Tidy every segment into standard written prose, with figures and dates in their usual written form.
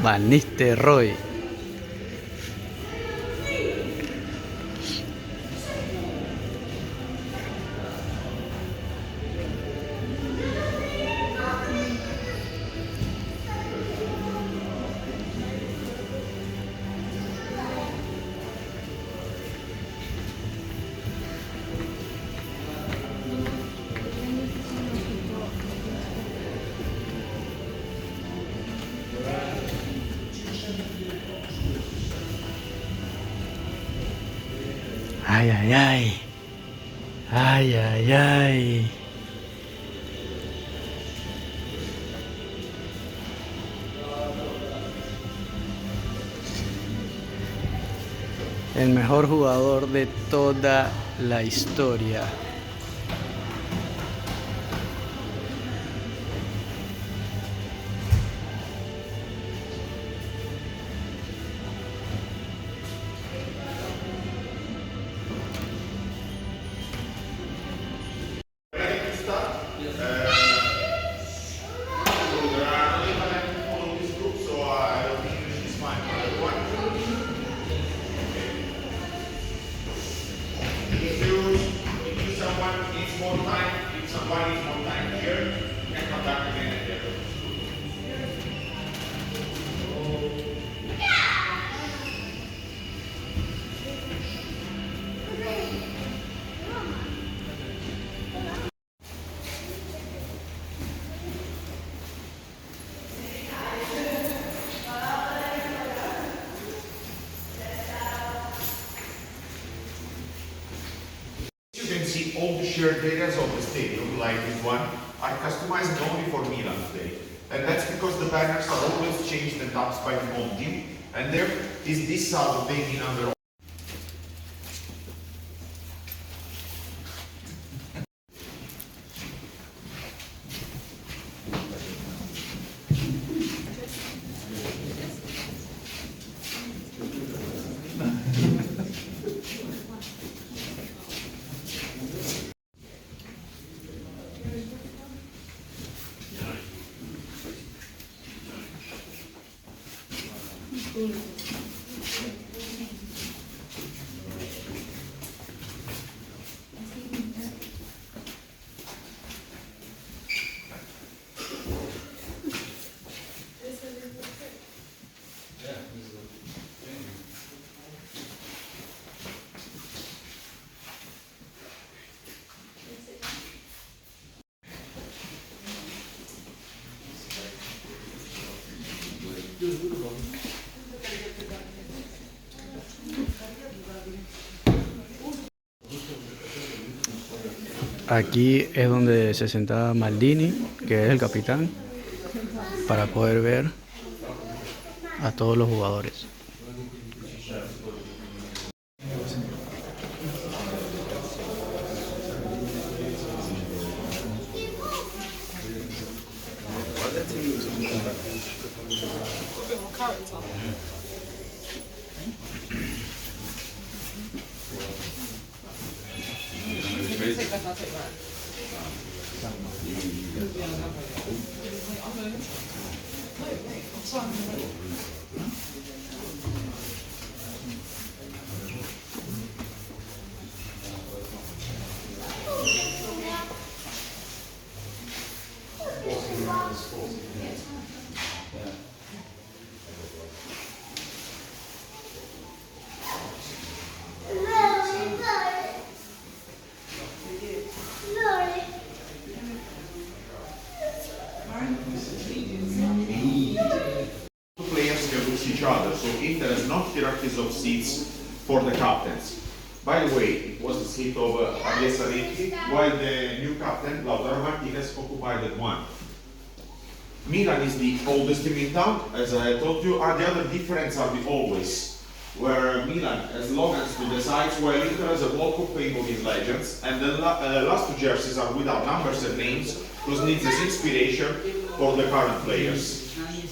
Van Nistelrooy. Ay, ay, ay. Ay, ay, ay. El mejor jugador de toda la historia. All the shared areas of the stadium, like this one, are customized only for Milan today. And that's because the banners are always changed and topped by the home team. And there is this side of the Milan under. Aquí es donde se sentaba Maldini, que es el capitán, para poder ver a todos los jugadores. Each other, so Inter has not hierarchies of seats for the captains. By the way, it was the seat of Javier Zanetti, while the new captain, Lautaro Martinez, occupied that one. Milan is the oldest team in town, as I told you, and the other difference are the always, where Milan has slogans to the sides, while Inter has a wall of paint of his legends, and the last two jerseys are without numbers and names, because needs as inspiration for the current players.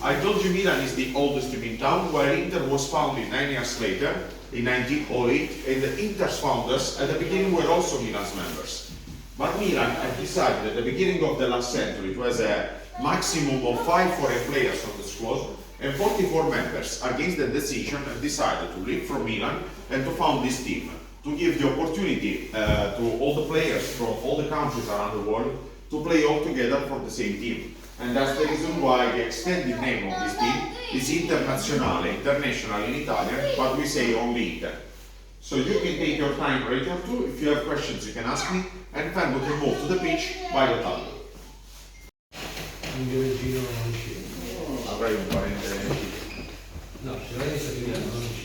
I told you Milan is the oldest team in town, where Inter was founded 9 years later, in 1908, and the Inter's founders at the beginning were also Milan's members. But Milan had decided at the beginning of the last century it was a maximum of 5 foreign players on the squad, And 44 members, against the decision, decided to leave from Milan and to found this team to give the opportunity to all the players from all the countries around the world to play all together for the same team. And that's the reason why the extended name of this team is Internazionale, international in Italian, but we say only Inter. So you can take your time right here too. If you have questions, you can ask me, and then we can move to the pitch by the table. Avrai un parente. No, se vai sapere non ci.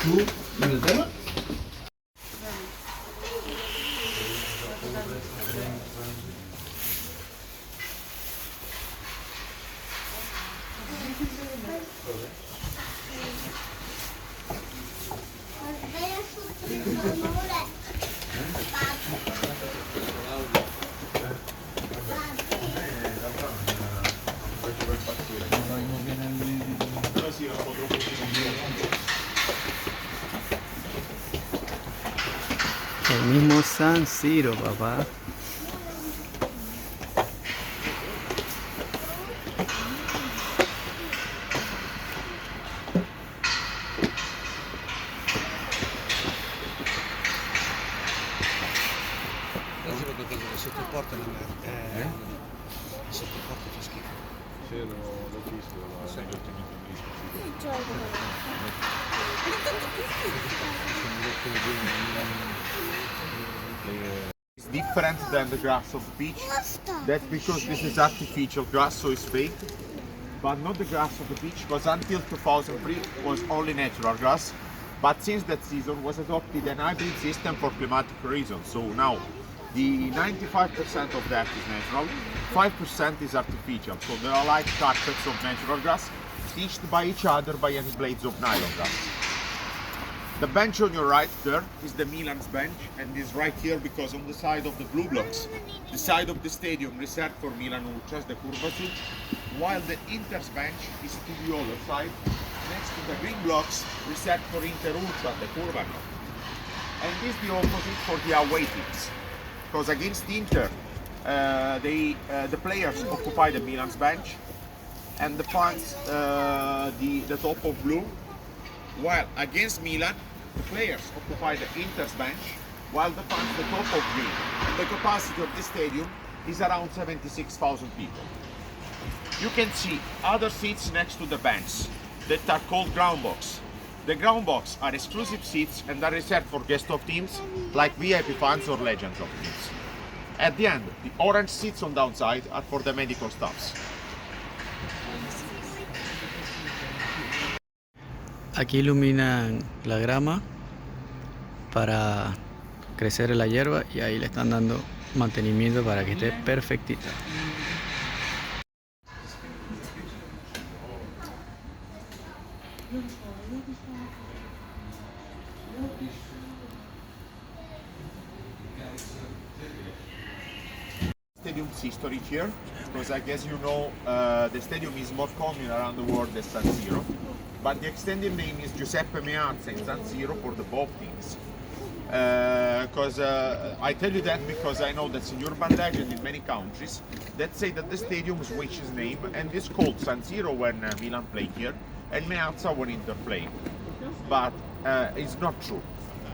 ¿Tú, Inglaterra? El mismo San Siro, papá. Sotto il porto non è. Sotto il porto fa schifo. Sì, l'ho visto negli ultimi It's different than the grass of the beach. That's because this is artificial grass, so it's fake. But not the grass of the beach, because until 2003 was only natural grass. But since that season was adopted an hybrid system for climatic reasons. So now the 95% of that is natural, 5% is artificial. So there are like carpets of natural grass stitched by each other by any blades of nylon grass. The bench on your right there is the Milan's bench, and is right here because on the side of the blue blocks, the side of the stadium reserved for Milan Ultras, the Curva Sud, while the Inter's bench is to the other side, next to the green blocks reserved for Inter Ultra, the Curva Nord. And this is the opposite for the away teams, because against Inter, the players occupy the Milan's bench, and the fans the top of blue, while against Milan, the players occupy the Inter's bench, while the fans the top of green. And the capacity of the stadium is around 76,000 people. You can see other seats next to the bench that are called ground box. The ground box are exclusive seats and are reserved for guest of teams like VIP fans or legends of teams. At the end, the orange seats on downside are for the medical staffs. Aquí iluminan la grama para crecer la hierba y ahí le están dando mantenimiento para que esté perfectita. Stadium's history here, because I guess you know the stadium is more common around the world than San Siro, but the extended name is Giuseppe Meazza in San Siro for the both teams. I tell you that because I know that's an urban legend in many countries that say that the stadium switched its name and is called San Siro when Milan played here and Meazza when Inter played. But it's not true,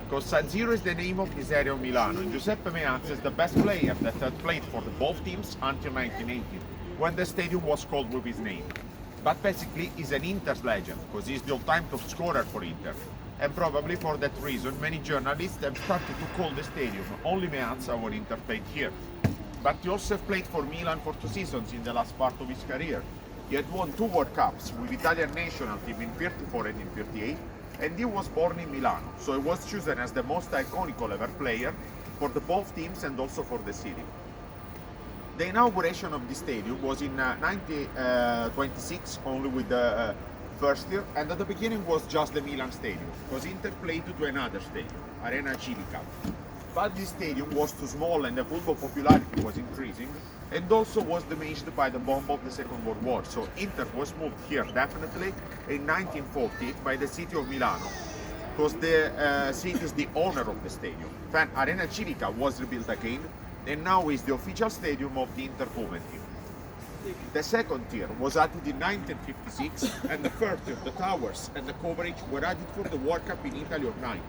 because San Siro is the name of this area of Milano, and Giuseppe Meazza is the best player that had played for the both teams until 1980, when the stadium was called with his name. But basically he's an Inter's legend, because he's the all-time top scorer for Inter. And probably for that reason, many journalists have started to call the stadium only Meazza when Inter played here. But he also played for Milan for 2 seasons in the last part of his career. He had won 2 World Cups with Italian national team in 34 and in 38, and he was born in Milano, so he was chosen as the most iconic ever player for the both teams and also for the city. The inauguration of the stadium was in 1926, only with the first year, and at the beginning was just the Milan stadium, because Inter played to another stadium, Arena Civica. But this stadium was too small and the football popularity was increasing, and also was damaged by the bomb of the Second World War. So Inter was moved here definitely in 1940 by the city of Milano. because the city is the owner of the stadium. Fan Arena Civica was rebuilt again, and now is the official stadium of the Inter-Coven team. The second tier was added in 1956, and the third tier, the towers and the coverage were added for the World Cup in Italy of 90.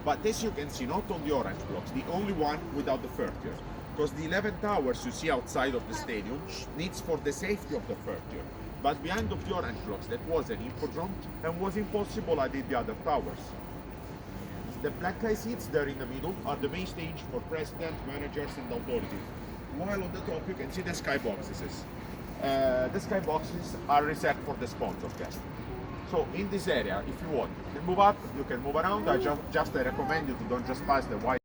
But as you can see, not on the orange blocks, the only one without the third tier, because the 11 towers you see outside of the stadium needs for the safety of the third tier. But behind of the orange blocks, that was an hippodrome, and was impossible added the other towers. The black tie seats there in the middle are the main stage for president, managers and authorities. While on the top you can see the sky boxes. The sky boxes are reserved for the sponsor guests. So in this area, if you want, you can move up, you can move around. I recommend you to don't just pass the white.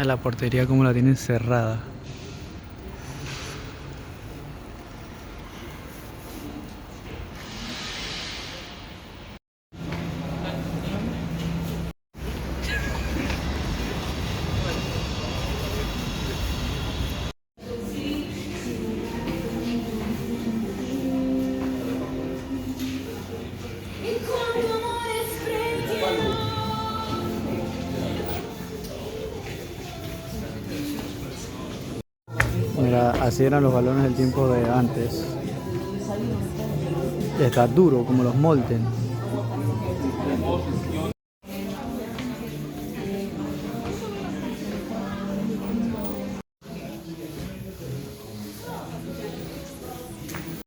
La portería como la tienen cerrada. Mira, así eran los balones del tiempo de antes. Está duro como los molten.